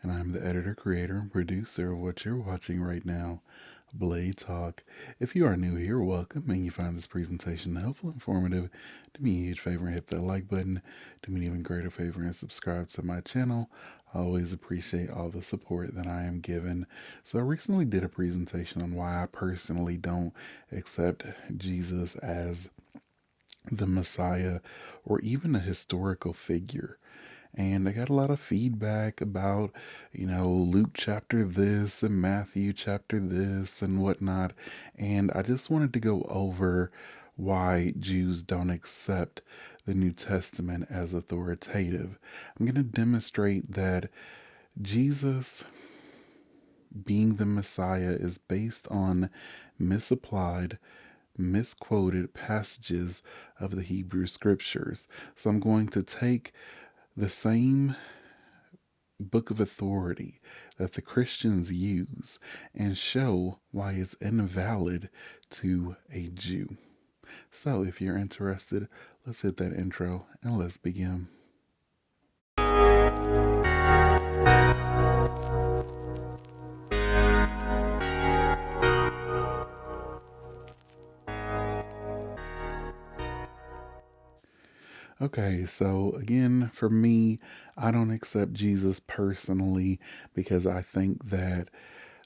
and I'm the editor, creator, and producer of what you're watching right now, Blade Talk. If you are new here, welcome, and you find this presentation helpful, informative, do me a huge favor and hit that like button. Do me an even greater favor and subscribe to my channel. I always appreciate all the support that I am given. So I recently did a presentation on why I personally don't accept Jesus as the Messiah or even a historical figure. And I got a lot of feedback about, Luke chapter this and Matthew chapter this and whatnot. And I just wanted to go over why Jews don't accept the New Testament as authoritative. I'm going to demonstrate that Jesus being the Messiah is based on misapplied, misquoted passages of the Hebrew scriptures. So I'm going to take the same book of authority that the Christians use and show why it's invalid to a Jew. So if you're interested, let's hit that intro and let's begin. Okay, so again, for me, I don't accept Jesus personally because I think that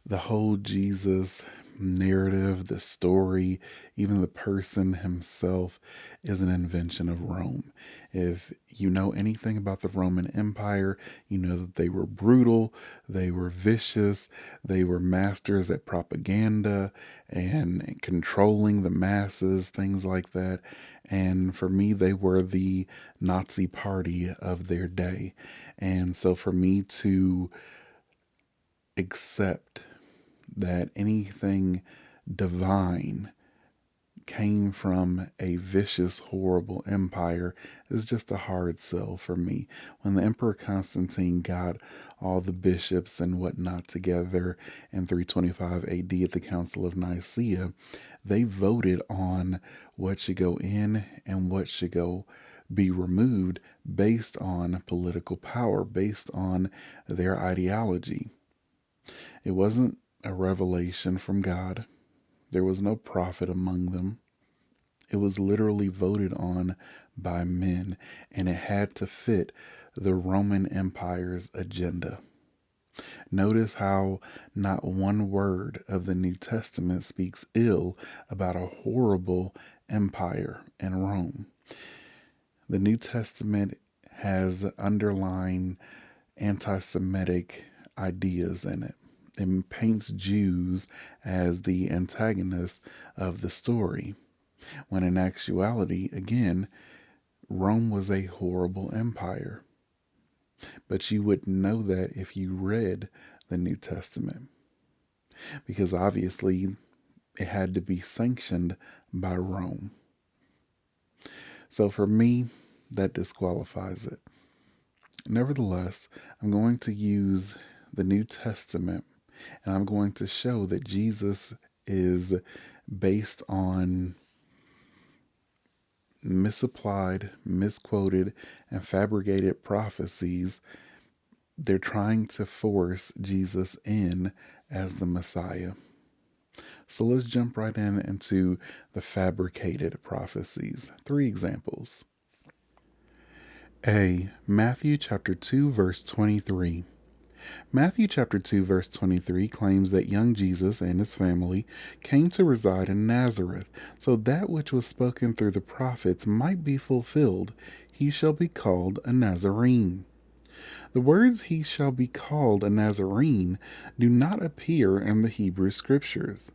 the whole Jesus narrative, the story, even the person himself is an invention of Rome. If you know anything about the Roman Empire, you know that they were brutal, they were vicious, they were masters at propaganda and controlling the masses, things like that. And for me, they were the Nazi party of their day. And so for me to accept that anything divine came from a vicious, horrible empire is just a hard sell for me. When the Emperor Constantine got all the bishops and whatnot together in 325 AD at the Council of Nicaea, they voted on what should go in and what should go be removed based on political power, based on their ideology. It wasn't a revelation from God. There was no prophet among them. It was literally voted on by men, and it had to fit the Roman Empire's agenda. Notice how not one word of the New Testament speaks ill about a horrible empire in Rome. The New Testament has underlying anti Semitic ideas in it. It paints Jews as the antagonists of the story, when in actuality, again, Rome was a horrible empire. But you wouldn't know that if you read the New Testament, because obviously it had to be sanctioned by Rome. So for me, that disqualifies it. Nevertheless, I'm going to use the New Testament and I'm going to show that Jesus is based on misapplied, misquoted, and fabricated prophecies. They're trying to force Jesus in as the Messiah. So let's jump right into the fabricated prophecies. 3 examples. A. Matthew chapter 2 verse 23. Matthew chapter 2 verse 23 claims that young Jesus and his family came to reside in Nazareth, so that which was spoken through the prophets might be fulfilled. He shall be called a Nazarene. The words he shall be called a Nazarene do not appear in the Hebrew scriptures.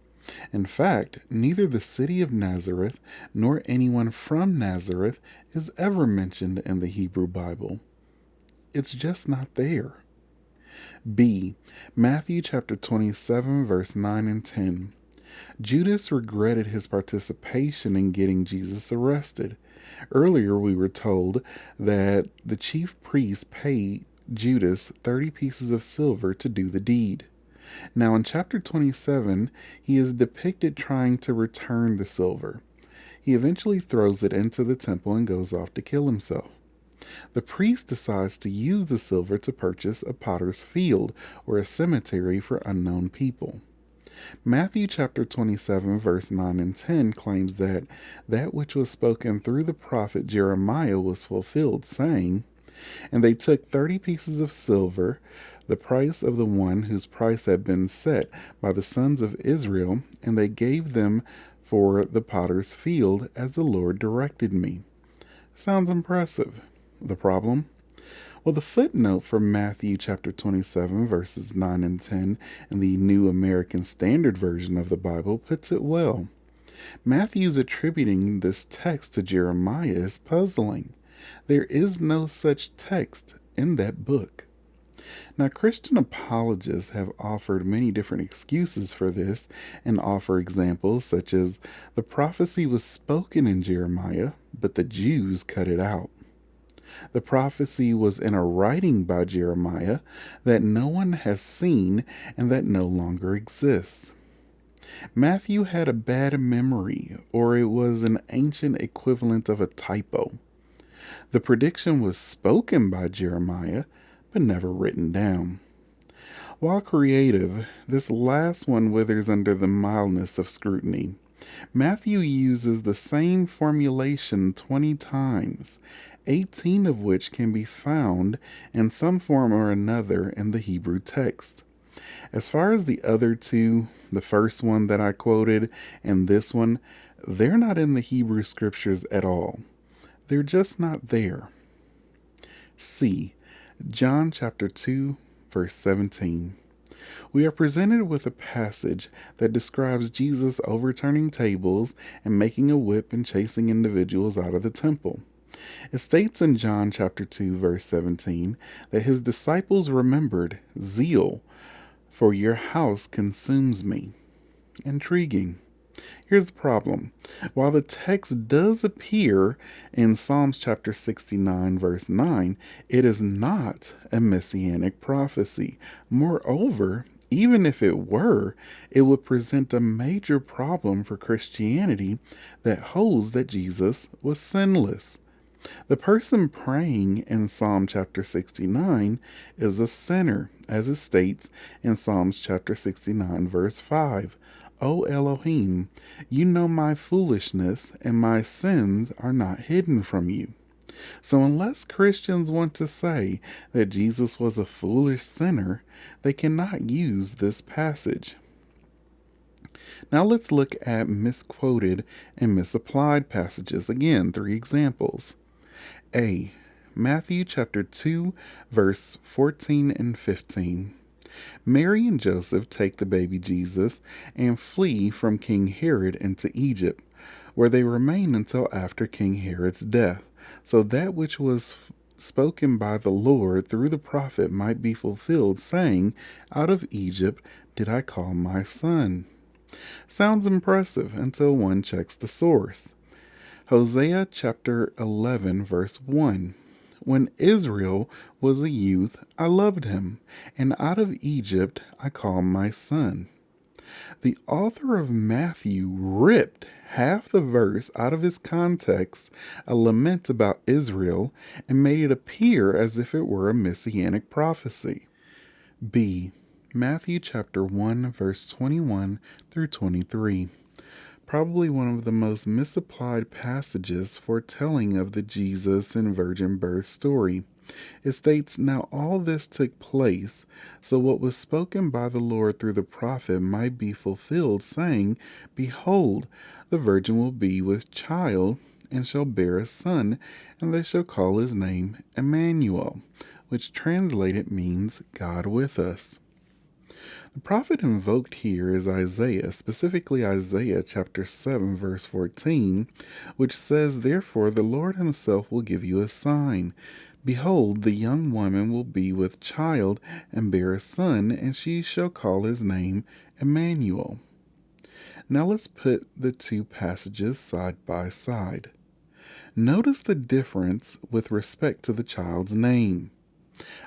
In fact, neither the city of Nazareth nor anyone from Nazareth is ever mentioned in the Hebrew Bible. It's just not there. B. Matthew chapter 27 verse 9 and 10. Judas regretted his participation in getting Jesus arrested. Earlier we were told that the chief priests paid Judas 30 pieces of silver to do the deed. Now in chapter 27, he is depicted trying to return the silver. He eventually throws it into the temple and goes off to kill himself. The priest decides to use the silver to purchase a potter's field or a cemetery for unknown people. Matthew chapter 27 verse 9 and 10 claims that which was spoken through the prophet Jeremiah was fulfilled, saying, "And they took 30 pieces of silver, the price of the one whose price had been set by the sons of Israel, and they gave them for the potter's field, as the Lord directed me." Sounds impressive. The problem? Well, the footnote for Matthew chapter 27, verses 9 and 10 in the New American Standard Version of the Bible puts it well. Matthew's attributing this text to Jeremiah is puzzling. There is no such text in that book. Now, Christian apologists have offered many different excuses for this and offer examples such as the prophecy was spoken in Jeremiah, but the Jews cut it out. The prophecy was in a writing by Jeremiah that no one has seen and that no longer exists. Matthew had a bad memory, or it was an ancient equivalent of a typo. The prediction was spoken by Jeremiah, but never written down. While creative, this last one withers under the mildness of scrutiny. Matthew uses the same formulation 20 times, 18 of which can be found in some form or another in the Hebrew text. As far as the other two, the first one that I quoted and this one, they're not in the Hebrew scriptures at all. They're just not there. C. John chapter 2, verse 17. We are presented with a passage that describes Jesus overturning tables and making a whip and chasing individuals out of the temple. It states in John chapter 2 verse 17 that his disciples remembered, "Zeal for your house consumes me." Intriguing. Here's the problem. While the text does appear in Psalms chapter 69 verse 9, it is not a messianic prophecy. Moreover, even if it were, it would present a major problem for Christianity that holds that Jesus was sinless. The person praying in Psalm chapter 69 is a sinner, as it states in Psalms chapter 69 verse 5. "O Elohim, you know my foolishness, and my sins are not hidden from you." So unless Christians want to say that Jesus was a foolish sinner, they cannot use this passage. Now let's look at misquoted and misapplied passages. Again, 3 examples. A. Matthew chapter 2, verse 14 and 15. Mary and Joseph take the baby Jesus and flee from King Herod into Egypt, where they remain until after King Herod's death, so that which was spoken by the Lord through the prophet might be fulfilled, saying, "Out of Egypt did I call my son." Sounds impressive until one checks the source. Hosea chapter 11 verse 1. "When Israel was a youth, I loved him, and out of Egypt I called my son." The author of Matthew ripped half the verse out of its context, a lament about Israel, and made it appear as if it were a messianic prophecy. B. Matthew chapter 1 verse 21 through 23. Probably one of the most misapplied passages foretelling of the Jesus and virgin birth story. It states, "Now all this took place, so what was spoken by the Lord through the prophet might be fulfilled, saying, Behold, the virgin will be with child, and shall bear a son, and they shall call his name Emmanuel," which translated means God with us. The prophet invoked here is Isaiah, specifically Isaiah chapter 7 verse 14, which says, "Therefore the Lord himself will give you a sign. Behold, the young woman will be with child and bear a son, and she shall call his name Emmanuel." Now let's put the two passages side by side. Notice the difference with respect to the child's name.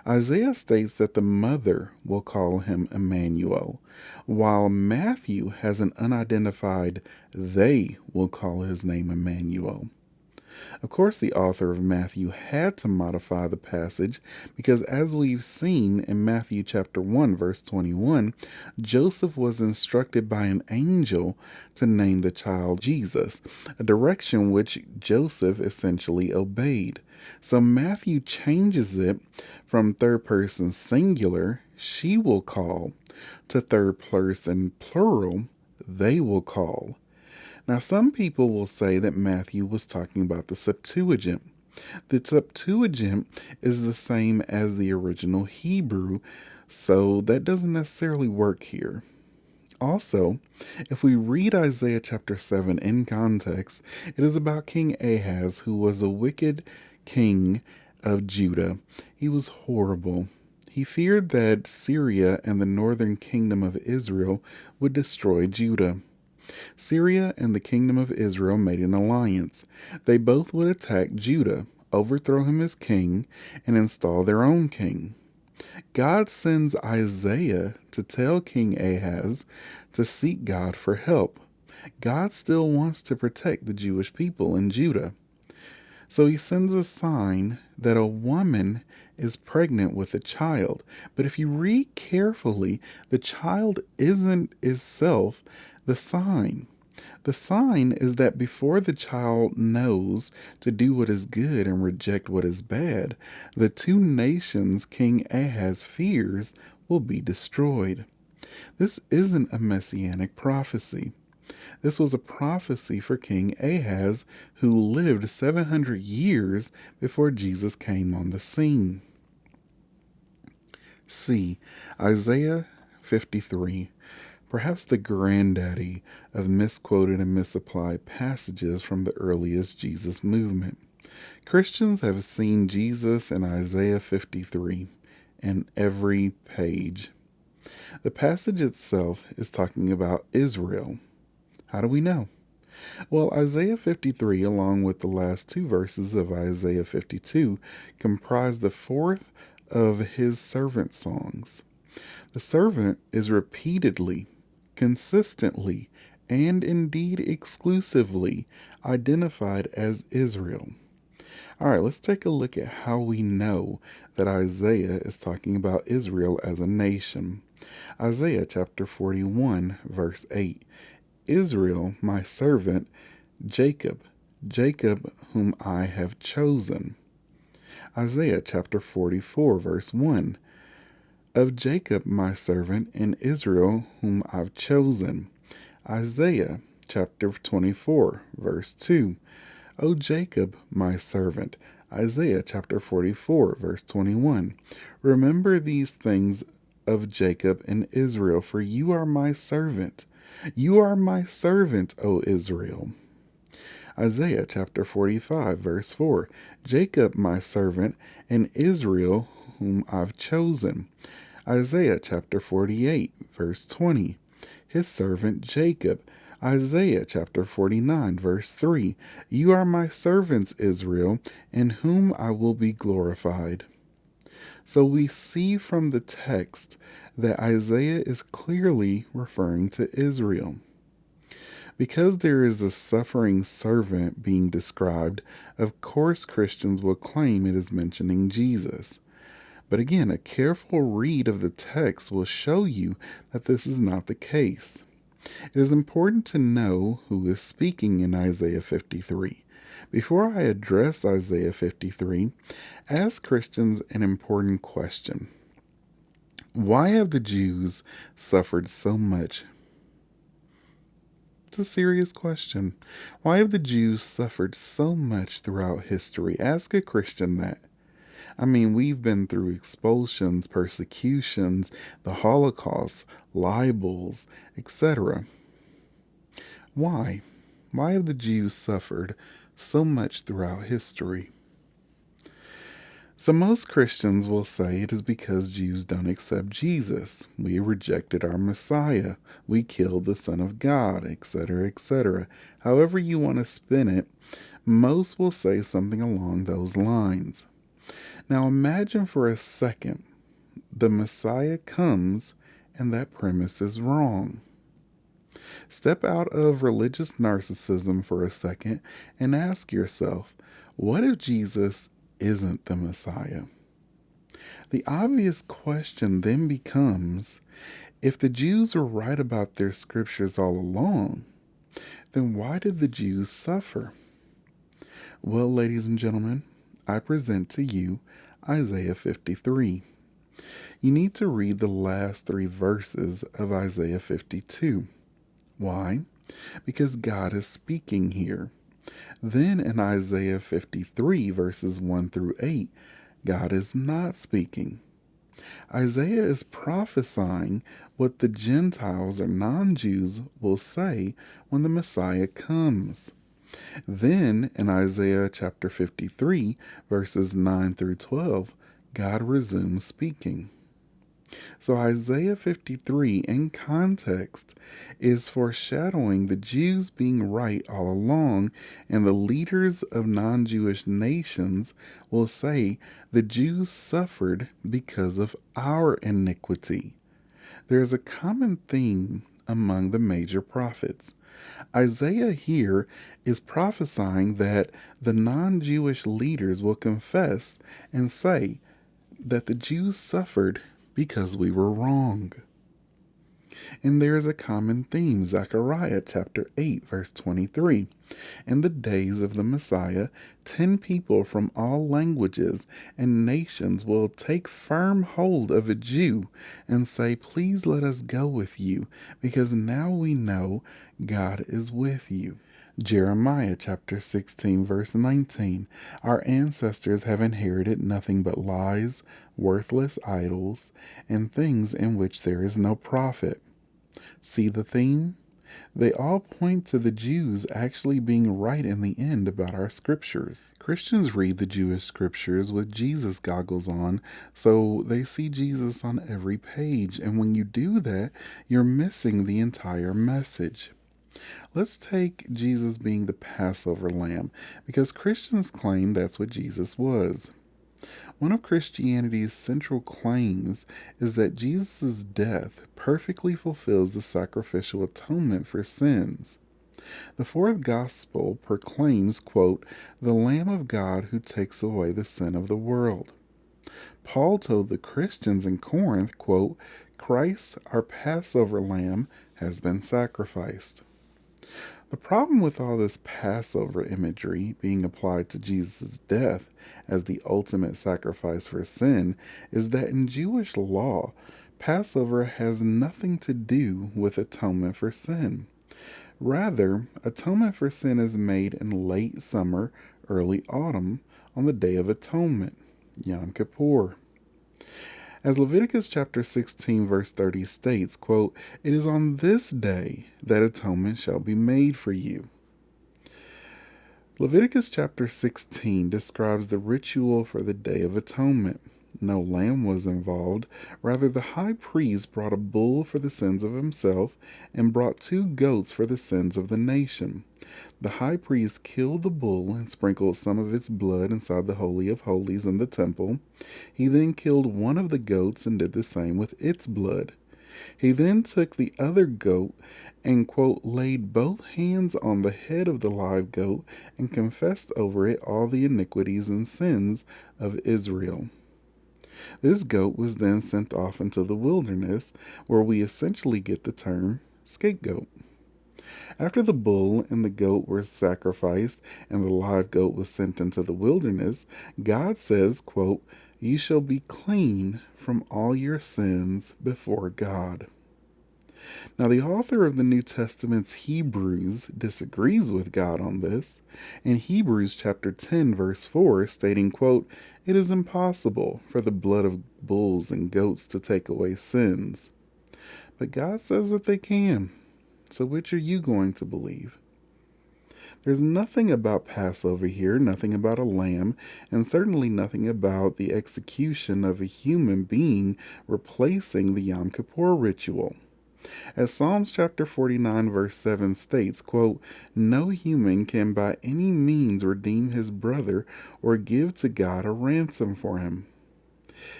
Isaiah states that the mother will call him Emmanuel, while Matthew has an unidentified "they" will call his name Emmanuel. Of course, the author of Matthew had to modify the passage because, as we've seen in Matthew chapter 1, verse 21, Joseph was instructed by an angel to name the child Jesus, a direction which Joseph essentially obeyed. So Matthew changes it from third person singular, she will call, to third person plural, they will call. Now, some people will say that Matthew was talking about the Septuagint. The Septuagint is the same as the original Hebrew, so that doesn't necessarily work here. Also, if we read Isaiah chapter 7 in context, it is about King Ahaz, who was a wicked king of Judah. He was horrible. He feared that Syria and the northern kingdom of Israel would destroy Judah. Syria and the kingdom of Israel made an alliance. They both would attack Judah, overthrow him as king, and install their own king. God sends Isaiah to tell King Ahaz to seek God for help. God still wants to protect the Jewish people in Judah. So he sends a sign that a woman is pregnant with a child. But if you read carefully, the child isn't itself the sign. The sign is that before the child knows to do what is good and reject what is bad, the two nations King Ahaz fears will be destroyed. This isn't a messianic prophecy. This was a prophecy for King Ahaz, who lived 700 years before Jesus came on the scene. C. Isaiah 53. Perhaps the granddaddy of misquoted and misapplied passages from the earliest Jesus movement. Christians have seen Jesus in Isaiah 53 in every page. The passage itself is talking about Israel. How do we know? Well, Isaiah 53, along with the last two verses of Isaiah 52, comprise the fourth of his servant songs. The servant is repeatedly, consistently, and indeed exclusively identified as Israel. All right, let's take a look at how we know that Isaiah is talking about Israel as a nation. Isaiah chapter 41, verse 8. Israel, my servant, Jacob, Jacob whom I have chosen. Isaiah chapter 44, verse 1. Of Jacob, my servant, and Israel whom I've chosen. Isaiah chapter 24, verse 2. O Jacob, my servant. Isaiah chapter 44, verse 21. Remember these things of Jacob and Israel, for you are my servant. You are my servant, O Israel. Isaiah chapter 45, verse 4. Jacob, my servant, and Israel, whom I've chosen. Isaiah chapter 48, verse 20. His servant Jacob. Isaiah chapter 49, verse 3. You are my servants, Israel, in whom I will be glorified. So we see from the text that Isaiah is clearly referring to Israel. Because there is a suffering servant being described, of course Christians will claim it is mentioning Jesus. But again, a careful read of the text will show you that this is not the case. It is important to know who is speaking in Isaiah 53. Before I address Isaiah 53, ask Christians an important question. Why have the Jews suffered so much? It's a serious question. Why have the Jews suffered so much throughout history? Ask a Christian that. I mean, we've been through expulsions, persecutions, the Holocaust, libels, etc. Why? Why have the Jews suffered so much throughout history? So most Christians will say it is because Jews don't accept Jesus. We rejected our Messiah. We killed the Son of God, etc., etc. However you want to spin it, most will say something along those lines. Now imagine for a second the Messiah comes and that premise is wrong. Step out of religious narcissism for a second and ask yourself, what if Jesus isn't the Messiah? The obvious question then becomes, if the Jews were right about their scriptures all along, then why did the Jews suffer? Well, ladies and gentlemen, I present to you Isaiah 53. You need to read the last 3 verses of Isaiah 52. Why? Because God is speaking here. Then in Isaiah 53, verses 1 through 8, God is not speaking. Isaiah is prophesying what the Gentiles or non-Jews will say when the Messiah comes. Then in Isaiah chapter 53, verses 9 through 12, God resumes speaking. So Isaiah 53 in context is foreshadowing the Jews being right all along, and the leaders of non-Jewish nations will say the Jews suffered because of our iniquity. There is a common theme among the major prophets. Isaiah here is prophesying that the non-Jewish leaders will confess and say that the Jews suffered because we were wrong. And there is a common theme, Zechariah chapter 8, verse 23. In the days of the Messiah, 10 people from all languages and nations will take firm hold of a Jew and say, please let us go with you, because now we know God is with you. Jeremiah chapter 16, verse 19. Our ancestors have inherited nothing but lies, worthless idols, and things in which there is no profit. See the theme? They all point to the Jews actually being right in the end about our scriptures. Christians read the Jewish scriptures with Jesus goggles on, so they see Jesus on every page, and when you do that, you're missing the entire message. Let's take Jesus being the Passover lamb, because Christians claim that's what Jesus was. One of Christianity's central claims is that Jesus' death perfectly fulfills the sacrificial atonement for sins. The fourth gospel proclaims, quote, the Lamb of God who takes away the sin of the world. Paul told the Christians in Corinth, quote, Christ, our Passover lamb, has been sacrificed. The problem with all this Passover imagery being applied to Jesus' death as the ultimate sacrifice for sin is that in Jewish law, Passover has nothing to do with atonement for sin. Rather, atonement for sin is made in late summer, early autumn, on the Day of Atonement, Yom Kippur. As Leviticus chapter 16 verse 30 states, quote, it is on this day that atonement shall be made for you. Leviticus chapter 16 describes the ritual for the Day of Atonement. No lamb was involved. Rather, the high priest brought a bull for the sins of himself and brought 2 goats for the sins of the nation. The high priest killed the bull and sprinkled some of its blood inside the Holy of Holies in the temple. He then killed one of the goats and did the same with its blood. He then took the other goat and, quote, laid both hands on the head of the live goat and confessed over it all the iniquities and sins of Israel. This goat was then sent off into the wilderness, where we essentially get the term scapegoat. After the bull and the goat were sacrificed and the live goat was sent into the wilderness, God says, quote, you shall be clean from all your sins before God. Now, the author of the New Testament's Hebrews disagrees with God on this, in Hebrews chapter 10, verse 4, stating, quote, it is impossible for the blood of bulls and goats to take away sins. But God says that they can. So which are you going to believe? There's nothing about Passover here, nothing about a lamb, and certainly nothing about the execution of a human being replacing the Yom Kippur ritual. As Psalms chapter 49 verse 7 states, quote, no human can by any means redeem his brother or give to God a ransom for him.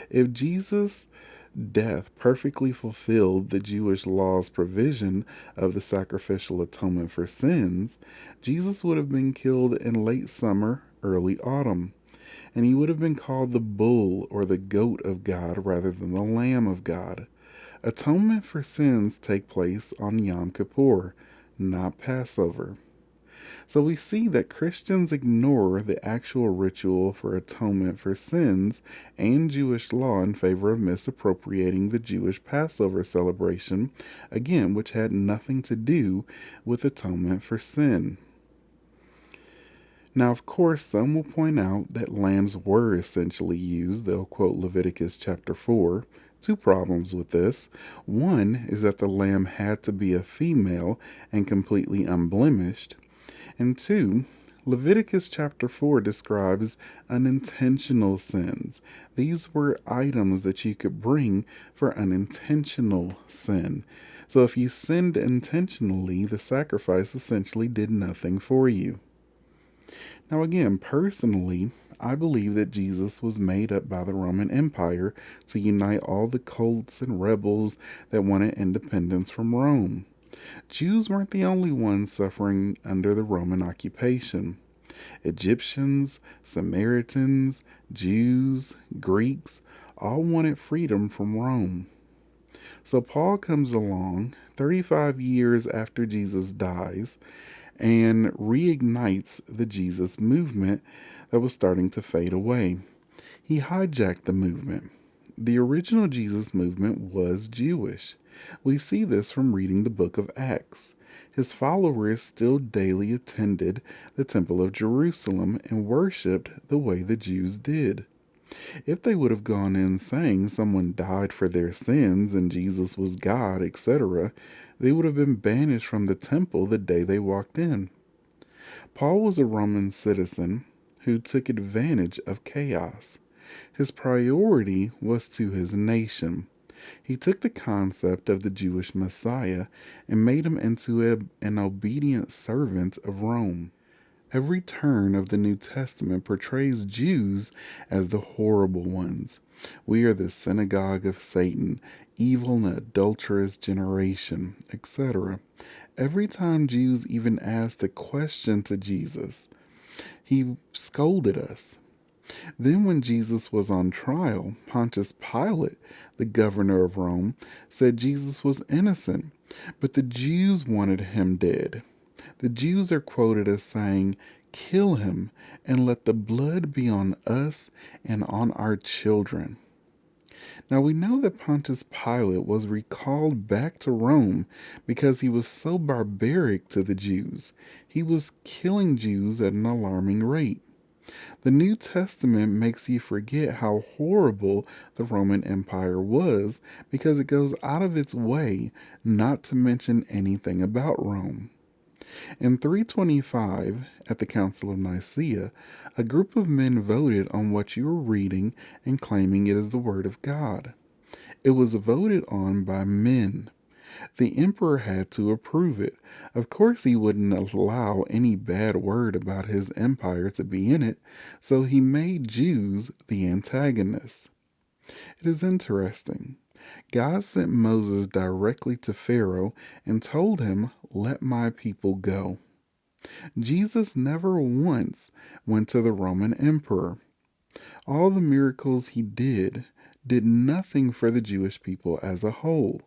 If Jesus death perfectly fulfilled the Jewish law's provision of the sacrificial atonement for sins, Jesus would have been killed in late summer, early autumn, and he would have been called the bull or the goat of God rather than the Lamb of God. Atonement for sins take place on Yom Kippur, not Passover. So we see that Christians ignore the actual ritual for atonement for sins and Jewish law in favor of misappropriating the Jewish Passover celebration, again, which had nothing to do with atonement for sin. Now, of course, some will point out that lambs were essentially used. They'll quote Leviticus chapter 4. Two problems with this. One is that the lamb had to be a female and completely unblemished. And two, Leviticus chapter 4 describes unintentional sins. These were items that you could bring for unintentional sin. So if you sinned intentionally, the sacrifice essentially did nothing for you. Now, again, personally, I believe that Jesus was made up by the Roman Empire to unite all the cults and rebels that wanted independence from Rome. Jews weren't the only ones suffering under the Roman occupation. Egyptians, Samaritans, Jews, Greeks all wanted freedom from Rome. So Paul comes along 35 years after Jesus dies and reignites the Jesus movement that was starting to fade away. He hijacked the movement. The original Jesus movement was Jewish. We see this from reading the book of Acts. His followers still daily attended the Temple of Jerusalem and worshipped the way the Jews did. If they would have gone in saying someone died for their sins and Jesus was God, etc., they would have been banished from the temple the day they walked in. Paul was a Roman citizen who took advantage of chaos. His priority was to his nation. He took the concept of the Jewish Messiah and made him into an obedient servant of Rome. Every turn of the New Testament portrays Jews as the horrible ones. We are the synagogue of Satan, evil and adulterous generation, etc. Every time Jews even asked a question to Jesus, he scolded us. Then, when Jesus was on trial, Pontius Pilate, the governor of Rome, said Jesus was innocent, but the Jews wanted him dead. The Jews are quoted as saying, "Kill him, and let the blood be on us and on our children." Now we know that Pontius Pilate was recalled back to Rome because he was so barbaric to the Jews. He was killing Jews at an alarming rate. The New Testament makes you forget how horrible the Roman Empire was because it goes out of its way not to mention anything about Rome. In 325, at the Council of Nicaea, a group of men voted on what you were reading and claiming it as the Word of God. It was voted on by men. The emperor had to approve it. Of course, he wouldn't allow any bad word about his empire to be in it, so he made Jews the antagonists. It is interesting. God sent Moses directly to Pharaoh and told him, "Let my people go." Jesus never once went to the Roman emperor. All the miracles he did nothing for the Jewish people as a whole.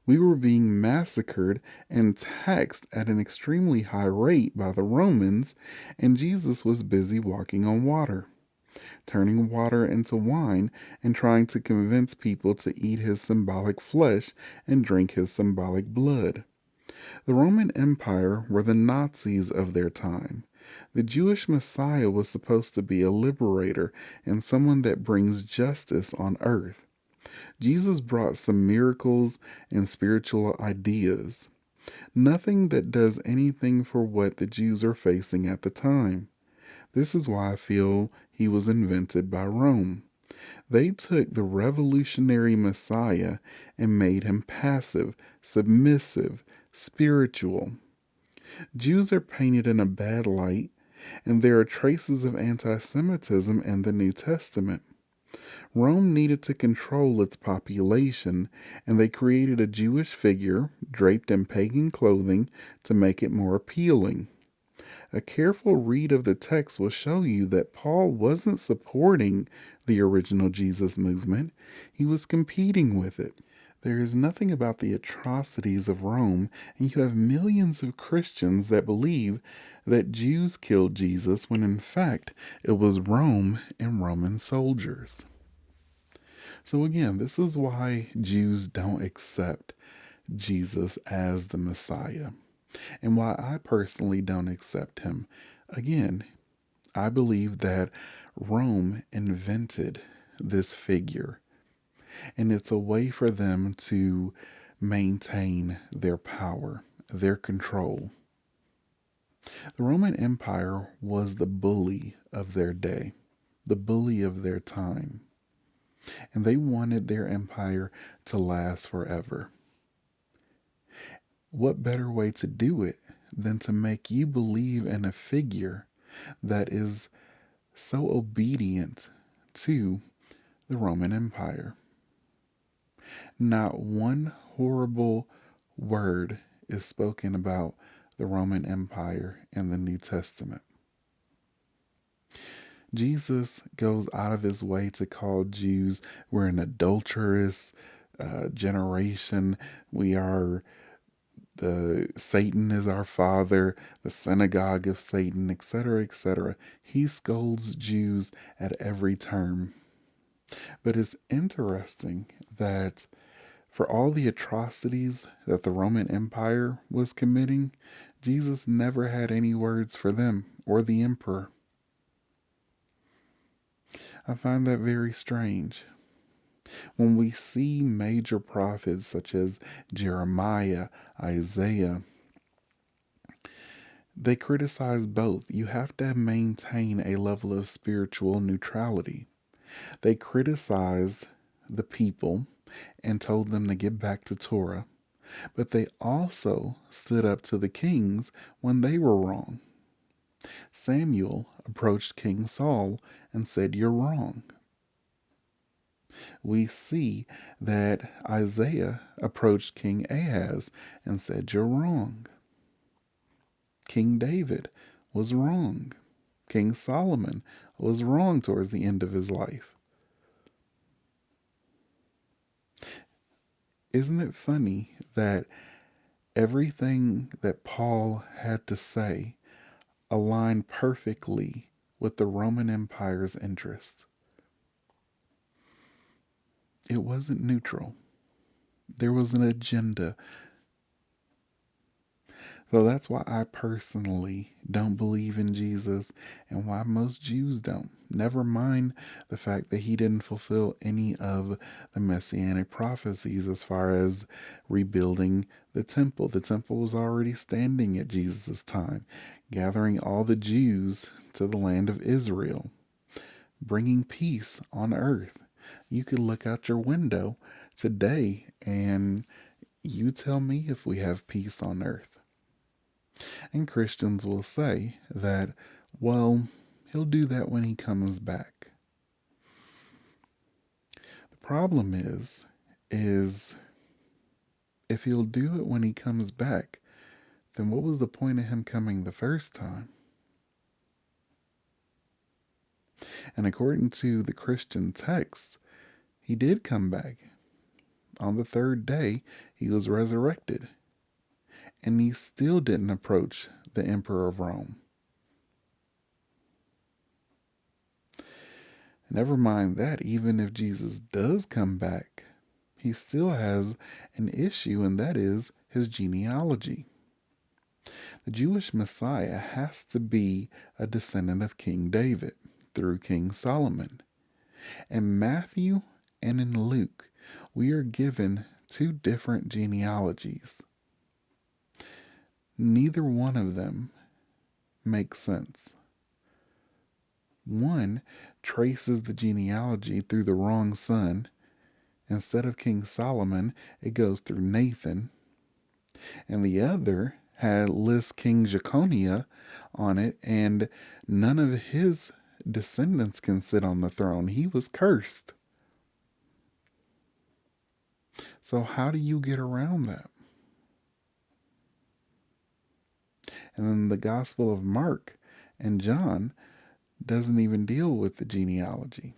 We were being massacred and taxed at an extremely high rate by the Romans, and Jesus was busy walking on water, turning water into wine and trying to convince people to eat his symbolic flesh and drink his symbolic blood. The Roman Empire were the Nazis of their time. The Jewish Messiah was supposed to be a liberator and someone that brings justice on earth. Jesus brought some miracles and spiritual ideas. Nothing that does anything for what the Jews are facing at the time. This is why I feel he was invented by Rome. They took the revolutionary Messiah and made him passive, submissive, spiritual. Jews are painted in a bad light, and there are traces of anti-Semitism in the New Testament. Rome needed to control its population, and they created a Jewish figure draped in pagan clothing to make it more appealing. A careful read of the text will show you that Paul wasn't supporting the original Jesus movement, he was competing with it. There is nothing about the atrocities of Rome, and you have millions of Christians that believe that Jews killed Jesus when in fact it was Rome and Roman soldiers. So, again, this is why Jews don't accept Jesus as the Messiah, and why I personally don't accept him. Again, I believe that Rome invented this figure, and it's a way for them to maintain their power, their control. The Roman Empire was the bully of their day, the bully of their time, and they wanted their empire to last forever. What better way to do it than to make you believe in a figure that is so obedient to the Roman Empire? Not one horrible word is spoken about the Roman Empire in the New Testament. Jesus goes out of his way to call Jews, we're an adulterous generation. We are Satan is our father, the synagogue of Satan, etc., etc. He scolds Jews at every turn. But it's interesting that for all the atrocities that the Roman Empire was committing, Jesus never had any words for them or the emperor. I find that very strange. When we see major prophets such as Jeremiah, Isaiah, they criticize both. You have to maintain a level of spiritual neutrality. They criticized the people and told them to get back to Torah, but they also stood up to the kings when they were wrong. Samuel approached King Saul and said, "You're wrong." We see that Isaiah approached King Ahaz and said, "You're wrong." King David was wrong. King Solomon was wrong towards the end of his life. Isn't it funny that everything that Paul had to say aligned perfectly with the Roman Empire's interests? It wasn't neutral. There was an agenda. So that's why I personally don't believe in Jesus, and why most Jews don't. Never mind the fact that he didn't fulfill any of the messianic prophecies as far as rebuilding the temple. The temple was already standing at Jesus' time, gathering all the Jews to the land of Israel, bringing peace on earth. You could look out your window today and you tell me if we have peace on earth. And Christians will say that, well, he'll do that when he comes back. The problem is if he'll do it when he comes back, then what was the point of him coming the first time? And according to the Christian texts, he did come back. On the third day, he was resurrected. And he still didn't approach the emperor of Rome. Never mind that, even if Jesus does come back, he still has an issue, and that is his genealogy. The Jewish Messiah has to be a descendant of King David through King Solomon. In Matthew and in Luke, we are given two different genealogies. Neither one of them makes sense. One traces the genealogy through the wrong son. Instead of King Solomon, it goes through Nathan. And the other lists King Jeconiah on it, and none of his descendants can sit on the throne. He was cursed. So, how do you get around that? And then the Gospel of Mark and John doesn't even deal with the genealogy.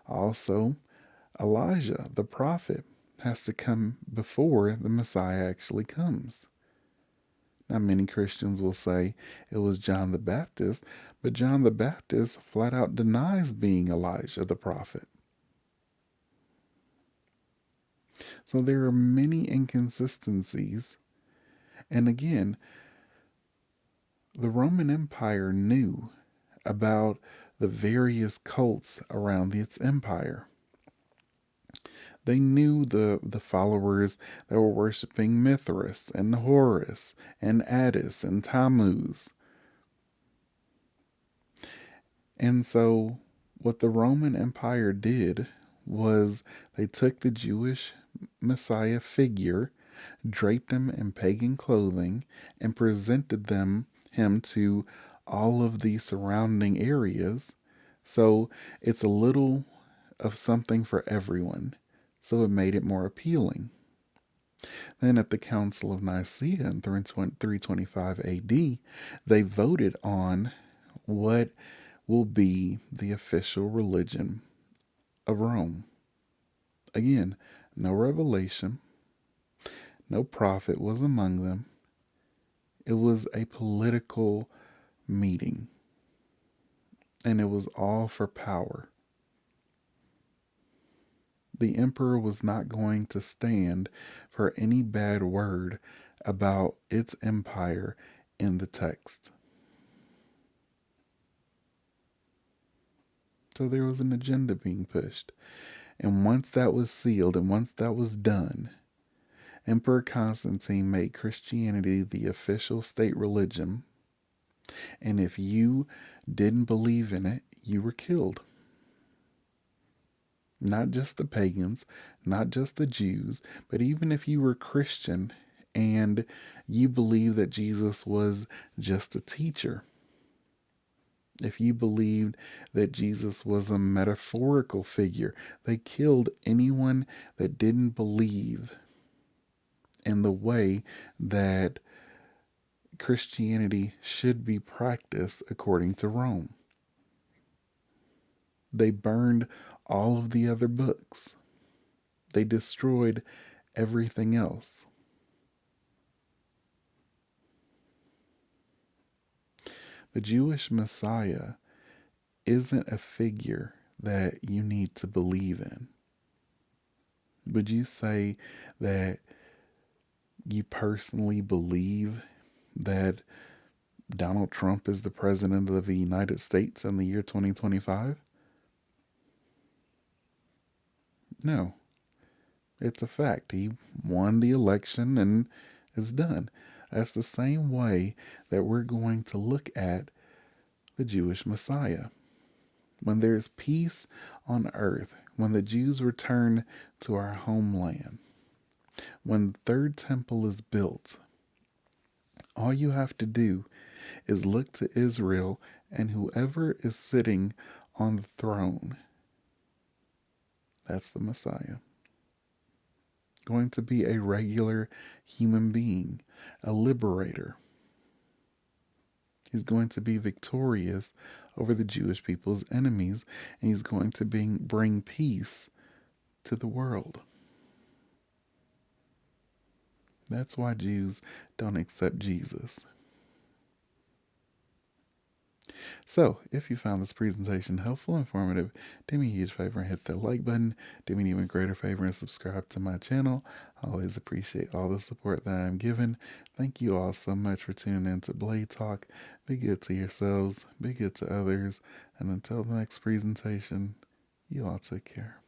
Also, Elijah, the prophet, has to come before the Messiah actually comes. Now, many Christians will say it was John the Baptist, but John the Baptist flat out denies being Elijah the prophet. So there are many inconsistencies. And again, the Roman Empire knew about the various cults around its empire. They knew the followers that were worshiping Mithras and Horus and Attis and Tammuz. And so what the Roman Empire did was they took the Jewish Messiah figure, draped him in pagan clothing, and presented him to all of the surrounding areas. So it's a little of something for everyone. So it made it more appealing. Then at the Council of Nicaea in 325 AD, they voted on what will be the official religion of Rome. Again, no revelation, no prophet was among them. It was a political meeting, and it was all for power. The emperor was not going to stand for any bad word about its empire in the text. So there was an agenda being pushed. And once that was sealed and once that was done, Emperor Constantine made Christianity the official state religion. And if you didn't believe in it, you were killed. Not just the pagans, not just the Jews, but even if you were Christian and you believed that Jesus was just a teacher, if you believed that Jesus was a metaphorical figure, they killed anyone that didn't believe in the way that Christianity should be practiced according to Rome. They burned all of the other books. They destroyed everything else. The Jewish Messiah isn't a figure that you need to believe in. Would you say that you personally believe that Donald Trump is the president of the United States in the year 2025? No. It's a fact. He won the election and is done. That's the same way that we're going to look at the Jewish Messiah. When there's peace on earth, when the Jews return to our homeland, when the third temple is built, all you have to do is look to Israel and whoever is sitting on the throne. That's the Messiah. Going to be a regular human being, a liberator. He's going to be victorious over the Jewish people's enemies, and he's going to bring peace to the world. That's why Jews don't accept Jesus. So, if you found this presentation helpful and informative, do me a huge favor and hit that like button. Do me an even greater favor and subscribe to my channel. I always appreciate all the support that I'm given. Thank you all so much for tuning in to Blade Talk. Be good to yourselves, be good to others, and until the next presentation, you all take care.